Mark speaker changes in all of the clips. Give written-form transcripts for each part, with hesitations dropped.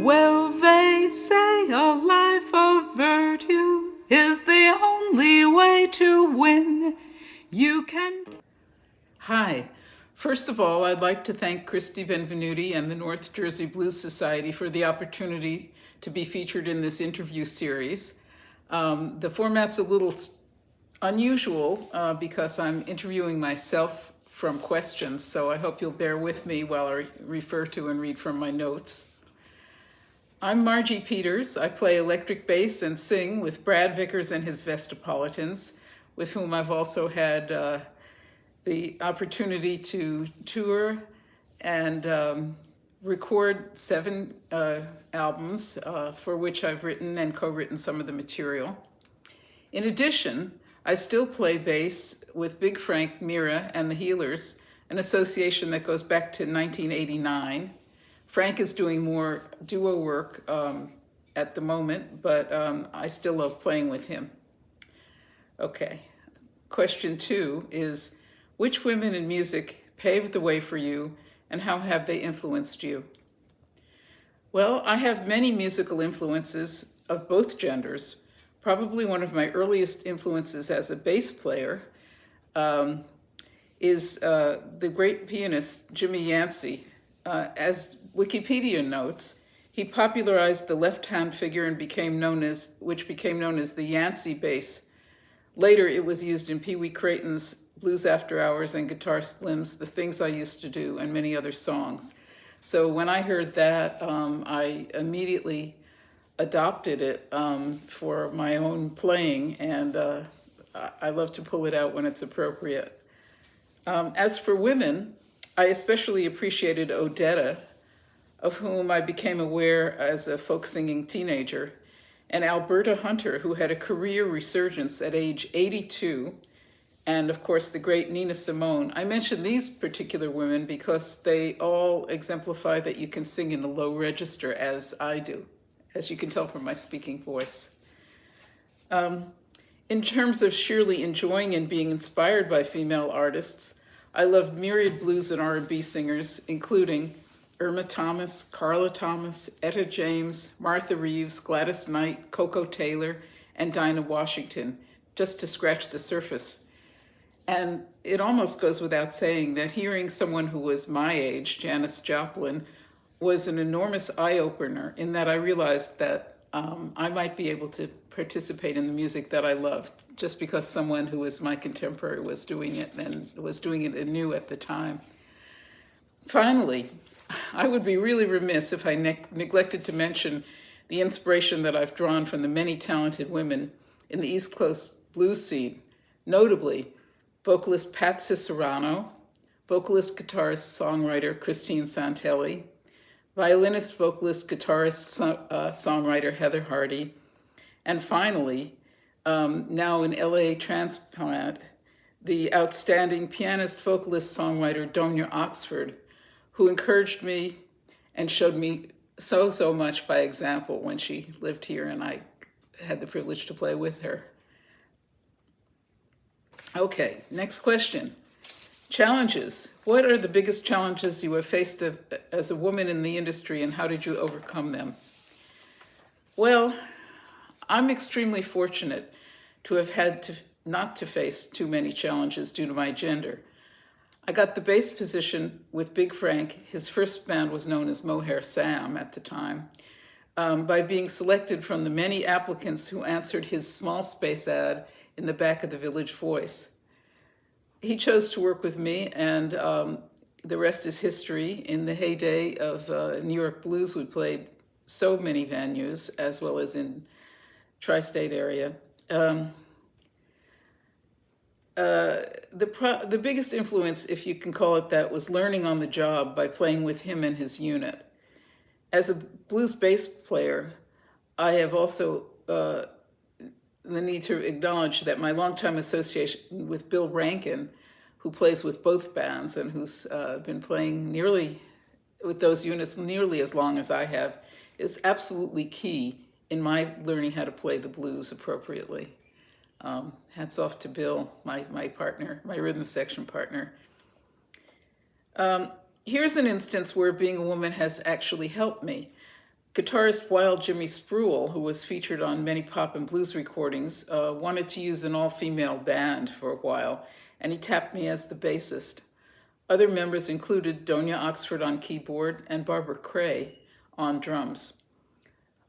Speaker 1: Well, they say a life of virtue is the only way to win. You can... Hi. First of all, I'd like to thank Christy Benvenuti and the North Jersey Blues Society for the opportunity to be featured in this interview series. The format's a little unusual because I'm interviewing myself from questions, so I hope you'll bear with me while I refer to and read from my notes. I'm Margey Peters. I play electric bass and sing with Brad Vickers and his Vestapolitans, with whom I've also had the opportunity to tour and record 7 albums for which I've written and co-written some of the material. In addition, I still play bass with Big Frank, Mira, and the Healers, an association that goes back to 1989. Frank is doing more duo work at the moment, but I still love playing with him. Okay, question 2 is, which women in music paved the way for you, and how have they influenced you? Well, I have many musical influences of both genders. Probably one of my earliest influences as a bass player is the great pianist Jimmy Yancey. As Wikipedia notes, he popularized the left-hand figure and became known as the Yancey bass. Later, it was used in Pee Wee Crayton's Blues After Hours and Guitar Slim's The Things I Used to Do and many other songs. So when I heard that, I immediately adopted it for my own playing, and I love to pull it out when it's appropriate. As for women, I especially appreciated Odetta, of whom I became aware as a folk singing teenager, and Alberta Hunter, who had a career resurgence at age 82, and of course the great Nina Simone. I mention these particular women because they all exemplify that you can sing in a low register, as I do, as you can tell from my speaking voice. In terms of sheerly enjoying and being inspired by female artists, I loved myriad blues and R&B singers, including Irma Thomas, Carla Thomas, Etta James, Martha Reeves, Gladys Knight, Coco Taylor, and Dinah Washington, just to scratch the surface. And it almost goes without saying that hearing someone who was my age, Janis Joplin, was an enormous eye-opener in that I realized that I might be able to participate in the music that I loved, just because someone who was my contemporary was doing it and was doing it anew at the time. Finally, I would be really remiss if I neglected to mention the inspiration that I've drawn from the many talented women in the East Coast blues scene, notably vocalist Pat Cicerano, vocalist, guitarist, songwriter Christine Santelli, violinist, vocalist, guitarist, songwriter Heather Hardy, and finally, now in LA transplant, the outstanding pianist, vocalist, songwriter Donia Oxford, who encouraged me and showed me so much by example when she lived here and I had the privilege to play with her. Okay, next question. Challenges. What are the biggest challenges you have faced as a woman in the industry, and how did you overcome them? Well, I'm extremely fortunate to have had not to face too many challenges due to my gender. I got the bass position with Big Frank. His first band was known as Mohair Sam at the time, by being selected from the many applicants who answered his small space ad in the back of the Village Voice. He chose to work with me, and the rest is history. In the heyday of New York blues, we played so many venues, as well as in tri-state area. The biggest influence, if you can call it that, was learning on the job by playing with him and his unit. As a blues bass player, I have also the need to acknowledge that my longtime association with Bill Rankin, who plays with both bands and who's been playing nearly with those units nearly as long as I have, is absolutely key in my learning how to play the blues appropriately. Hats off to Bill, my partner, my rhythm section partner. Here's an instance where being a woman has actually helped me. Guitarist Wild Jimmy Spruill, who was featured on many pop and blues recordings, wanted to use an all-female band for a while, and he tapped me as the bassist. Other members included Donia Oxford on keyboard and Barbara Cray on drums.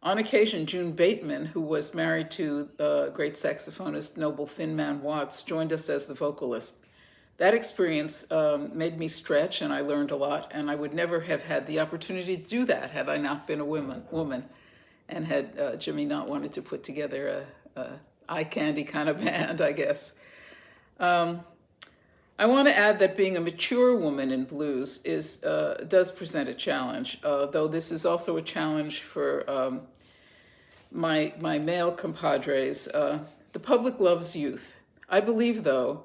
Speaker 1: On occasion, June Bateman, who was married to great saxophonist Noble Thin Man Watts, joined us as the vocalist. That experience made me stretch, and I learned a lot, and I would never have had the opportunity to do that had I not been a woman and had Jimmy not wanted to put together a eye candy kind of band, I guess. I want to add that being a mature woman in blues does present a challenge, though this is also a challenge for my male compadres. The public loves youth. I believe, though,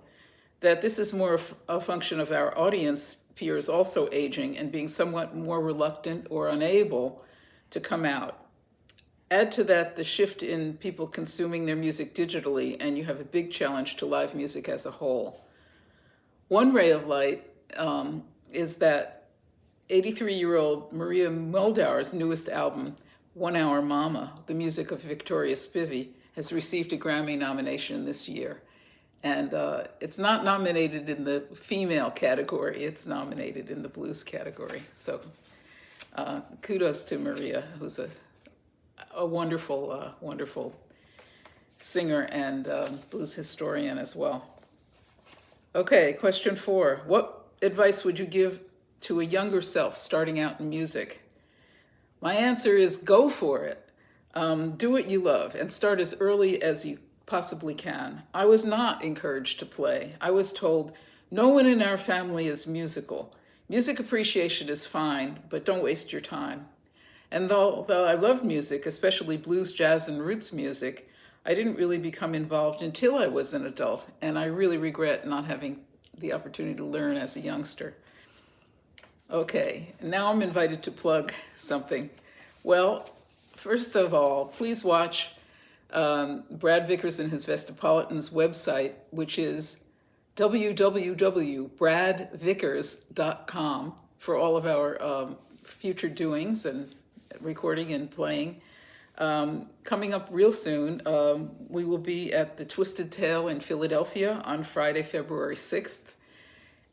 Speaker 1: that this is more a function of our audience peers also aging and being somewhat more reluctant or unable to come out. Add to that the shift in people consuming their music digitally, and you have a big challenge to live music as a whole. One ray of light is that 83-year-old Maria Muldaur's newest album, 1 Hour Mama, the music of Victoria Spivey, has received a Grammy nomination this year. And it's not nominated in the female category, it's nominated in the blues category. So kudos to Maria, who's a wonderful, wonderful singer and blues historian as well. Okay, question 4. What advice would you give to a younger self starting out in music? My answer is go for it. Do what you love and start as early as you possibly can. I was not encouraged to play. I was told, no one in our family is musical. Music appreciation is fine, but don't waste your time. And though I loved music, especially blues, jazz, and roots music, I didn't really become involved until I was an adult, and I really regret not having the opportunity to learn as a youngster. Okay, now I'm invited to plug something. Well, first of all, please watch Brad Vickers and his Vestapolitans website, which is www.bradvickers.com for all of our future doings and recording and playing. Coming up real soon, we will be at the Twisted Tail in Philadelphia on Friday, February 6th,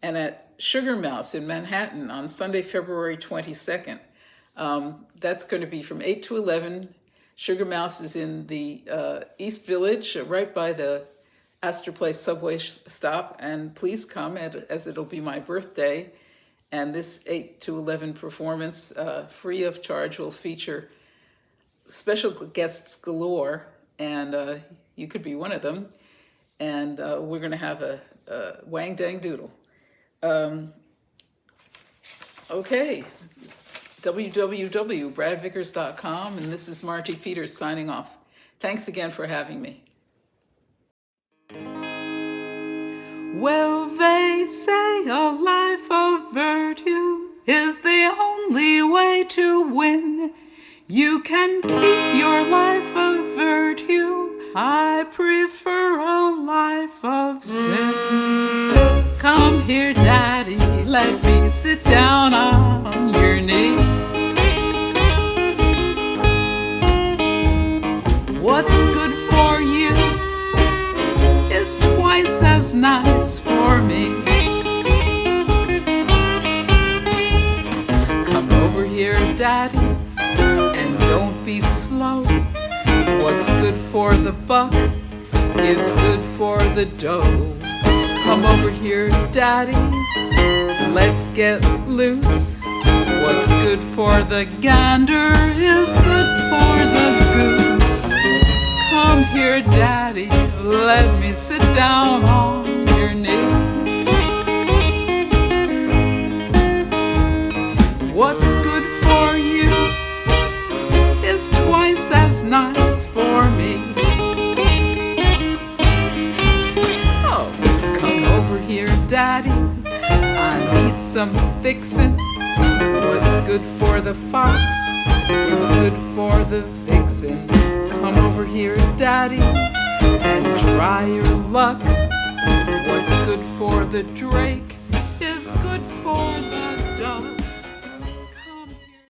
Speaker 1: and at Sugar Mouse in Manhattan on Sunday, February 22nd. That's going to be from 8 to 11. Sugar Mouse is in the East Village, right by the Astor Place subway stop, and please come as it'll be my birthday. And this 8 to 11 performance, free of charge, will feature special guests galore, and you could be one of them. And we're going to have a wang dang doodle. Okay. www.bradvickers.com, and this is Margie Peters signing off. Thanks again for having me.
Speaker 2: Well, they say a life of virtue is the only way to win. You can keep your life of virtue. I prefer a life of sin. Come here, Daddy, let me sit down on your knee. What's good for you is twice as nice for me. Come over here, Daddy, and don't be slow. What's good for the buck is good for the dough. Come over here, Daddy, let's get loose. What's good for the gander is good for the goose. Come here, Daddy, let me sit down on your knee. What's good for you is twice as nice for me. Oh, come over here, Daddy, I need some fixin'. What's good for the fox is good for the vixen. Come over here, Daddy, and try your luck. What's good for the drake is good for the duck.